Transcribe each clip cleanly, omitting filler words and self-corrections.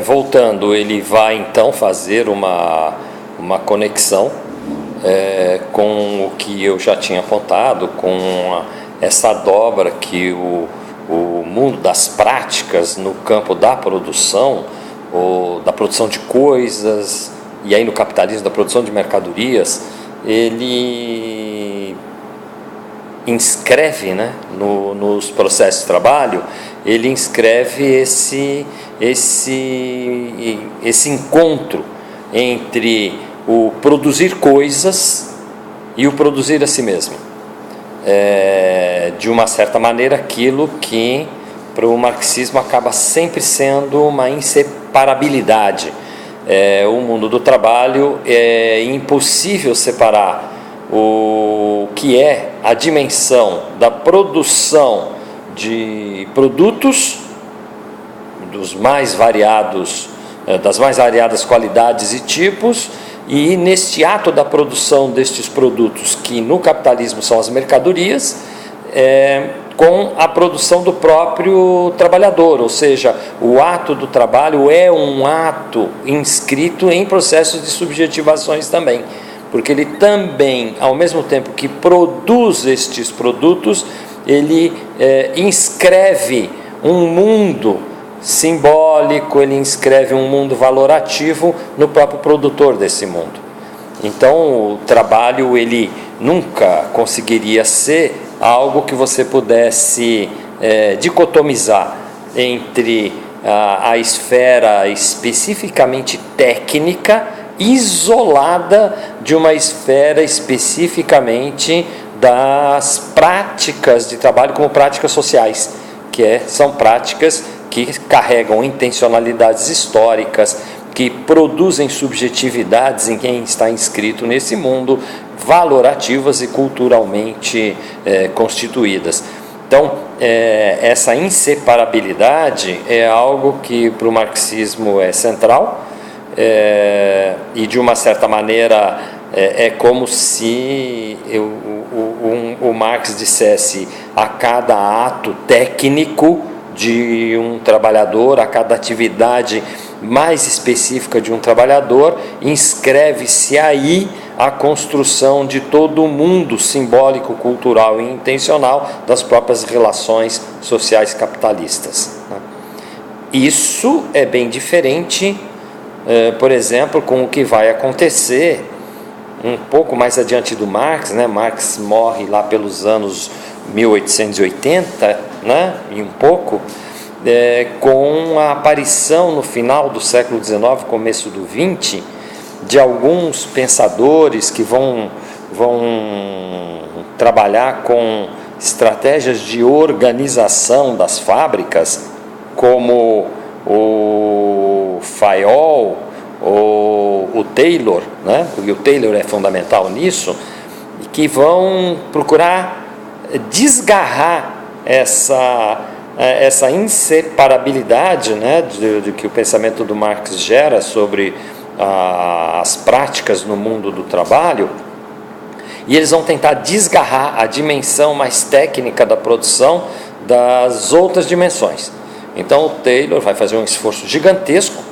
Voltando, ele vai então fazer uma conexão com o que eu já tinha apontado, com essa dobra que o mundo das práticas no campo da produção, ou da produção de coisas, e aí no capitalismo da produção de mercadorias, ele inscreve, né, nos processos de trabalho, ele inscreve esse encontro entre o produzir coisas e o produzir a si mesmo. De uma certa maneira, aquilo que para o marxismo acaba sempre sendo uma inseparabilidade. O mundo do trabalho é impossível separar o que é a dimensão da produção de produtos dos mais variados, das mais variadas qualidades e tipos, e neste ato da produção destes produtos, que no capitalismo são as mercadorias, com a produção do próprio trabalhador, ou seja, o ato do trabalho é um ato inscrito em processos de subjetivações também, porque ele também, ao mesmo tempo que produz estes produtos, ele inscreve um mundo simbólico, ele inscreve um mundo valorativo no próprio produtor desse mundo. Então, o trabalho, ele nunca conseguiria ser algo que você pudesse dicotomizar entre a esfera especificamente técnica, isolada de uma esfera especificamente das práticas de trabalho como práticas sociais, que são práticas que carregam intencionalidades históricas, que produzem subjetividades em quem está inscrito nesse mundo, valorativas e culturalmente constituídas. Então, essa inseparabilidade é algo que para o marxismo é central, e de uma certa maneira é como se o Marx dissesse: a cada ato técnico de um trabalhador, a cada atividade mais específica de um trabalhador, inscreve-se aí a construção de todo o mundo simbólico, cultural e intencional das próprias relações sociais capitalistas. Isso é bem diferente, por exemplo, com o que vai acontecer um pouco mais adiante do Marx, né? Marx morre lá pelos anos 1880, né? E um pouco, com a aparição no final do século XIX, começo do XX, de alguns pensadores que vão trabalhar com estratégias de organização das fábricas, como o Fayol, o Taylor, né? E o Taylor é fundamental nisso, que vão procurar desgarrar essa inseparabilidade, né, de que o pensamento do Marx gera sobre as práticas no mundo do trabalho, e eles vão tentar desgarrar a dimensão mais técnica da produção das outras dimensões. Então o Taylor vai fazer um esforço gigantesco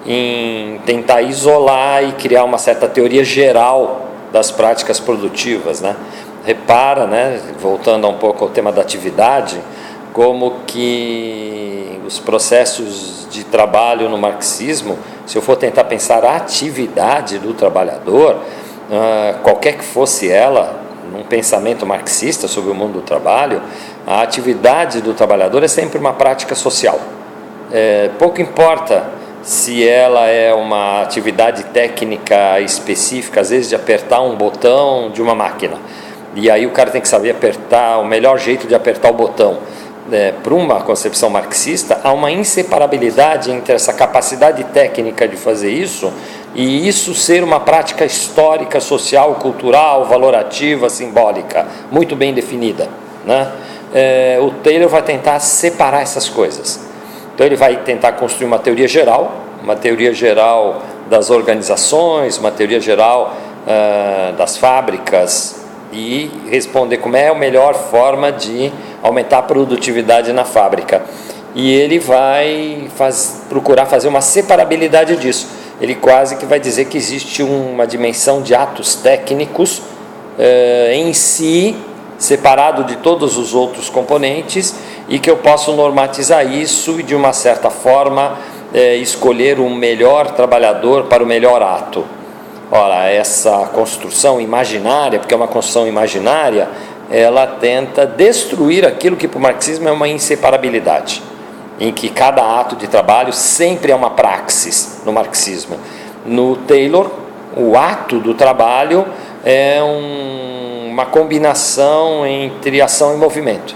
em tentar isolar e criar uma certa teoria geral das práticas produtivas, né? Repara, né, voltando um pouco ao tema da atividade, como que os processos de trabalho no marxismo, se eu for tentar pensar a atividade do trabalhador, qualquer que fosse ela, num pensamento marxista sobre o mundo do trabalho, a atividade do trabalhador é sempre uma prática social. Pouco importa se ela é uma atividade técnica específica, às vezes de apertar um botão de uma máquina, e aí o cara tem que saber apertar, o melhor jeito de apertar o botão. Para uma concepção marxista, há uma inseparabilidade entre essa capacidade técnica de fazer isso e isso ser uma prática histórica, social, cultural, valorativa, simbólica, muito bem definida, né? O Taylor vai tentar separar essas coisas. Então ele vai tentar construir uma teoria geral das organizações, uma teoria geral das fábricas, e responder como é a melhor forma de aumentar a produtividade na fábrica. e ele vai procurar fazer uma separabilidade disso. Ele quase que vai dizer que existe uma dimensão de atos técnicos em si, separado de todos os outros componentes, e que eu posso normatizar isso e, de uma certa forma, escolher o melhor trabalhador para o melhor ato. Ora, essa construção imaginária, porque é uma construção imaginária, ela tenta destruir aquilo que para o marxismo é uma inseparabilidade, em que cada ato de trabalho sempre é uma praxis no marxismo. No Taylor, o ato do trabalho é uma combinação entre ação e movimento,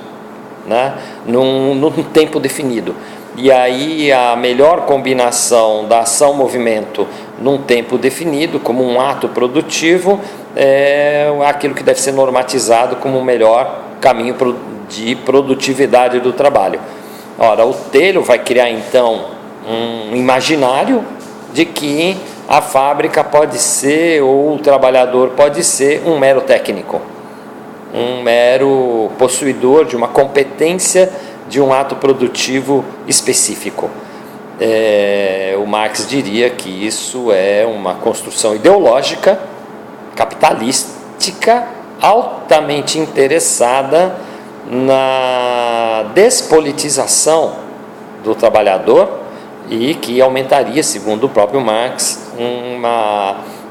né? num tempo definido. E aí a melhor combinação da ação-movimento num tempo definido, como um ato produtivo, é aquilo que deve ser normatizado como o melhor caminho de produtividade do trabalho. Ora, o Taylor vai criar então um imaginário de que a fábrica pode ser, ou o trabalhador pode ser, um mero técnico, um mero possuidor de uma competência de um ato produtivo específico. O Marx diria que isso é uma construção ideológica, capitalística, altamente interessada na despolitização do trabalhador e que aumentaria, segundo o próprio Marx,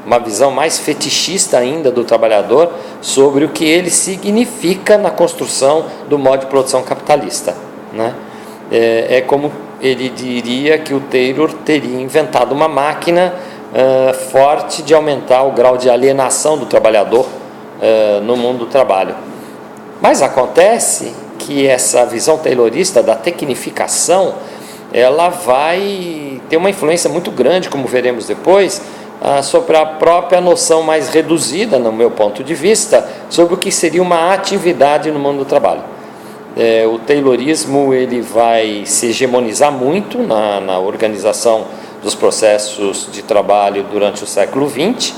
uma visão mais fetichista ainda do trabalhador sobre o que ele significa na construção do modo de produção capitalista, né? É como ele diria que o Taylor teria inventado uma máquina forte de aumentar o grau de alienação do trabalhador no mundo do trabalho. Mas acontece que essa visão taylorista da tecnificação, ela vai ter uma influência muito grande, como veremos depois, sobre a própria noção mais reduzida, no meu ponto de vista, sobre o que seria uma atividade no mundo do trabalho. O taylorismo ele vai se hegemonizar muito na organização dos processos de trabalho durante o século XX,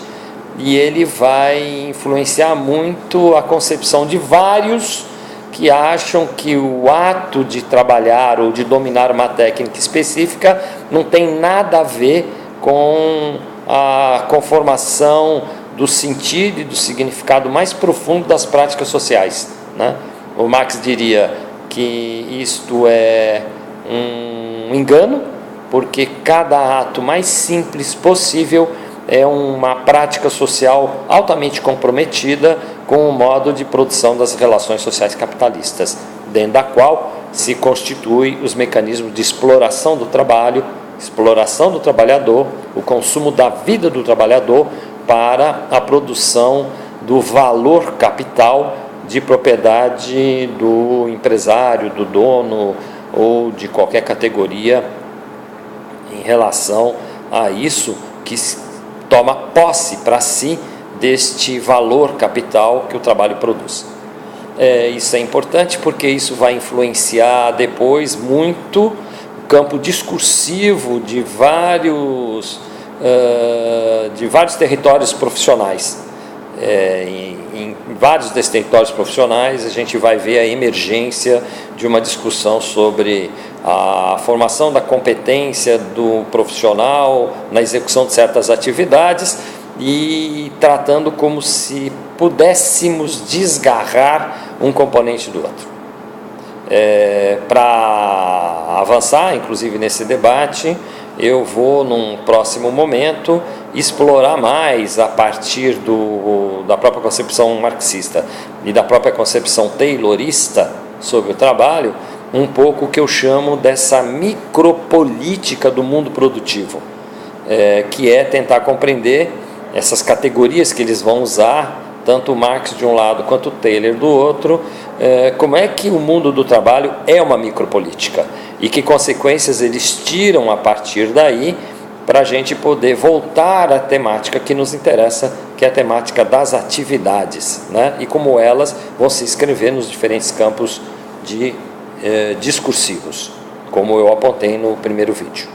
e ele vai influenciar muito a concepção de vários que acham que o ato de trabalhar ou de dominar uma técnica específica não tem nada a ver com a conformação do sentido e do significado mais profundo das práticas sociais, né? O Marx diria que isto é um engano, porque cada ato mais simples possível é uma prática social altamente comprometida com o modo de produção das relações sociais capitalistas, dentro da qual se constituem os mecanismos de exploração do trabalho, exploração do trabalhador, o consumo da vida do trabalhador para a produção do valor capital de propriedade do empresário, do dono ou de qualquer categoria em relação a isso que toma posse para si deste valor capital que o trabalho produz. Isso é importante porque isso vai influenciar depois muito o campo discursivo de vários territórios profissionais. Em vários desses territórios profissionais a gente vai ver a emergência de uma discussão sobre a formação da competência do profissional na execução de certas atividades e tratando como se pudéssemos desgarrar um componente do outro. Para avançar, inclusive nesse debate, eu vou, num próximo momento, explorar mais a partir da própria concepção marxista e da própria concepção taylorista sobre o trabalho, um pouco o que eu chamo dessa micropolítica do mundo produtivo, que é tentar compreender essas categorias que eles vão usar, tanto o Marx de um lado quanto o Taylor do outro, como é que o mundo do trabalho é uma micropolítica e que consequências eles tiram a partir daí para a gente poder voltar à temática que nos interessa, que é a temática das atividades, né? E como elas vão se inscrever nos diferentes campos discursivos, como eu apontei no primeiro vídeo.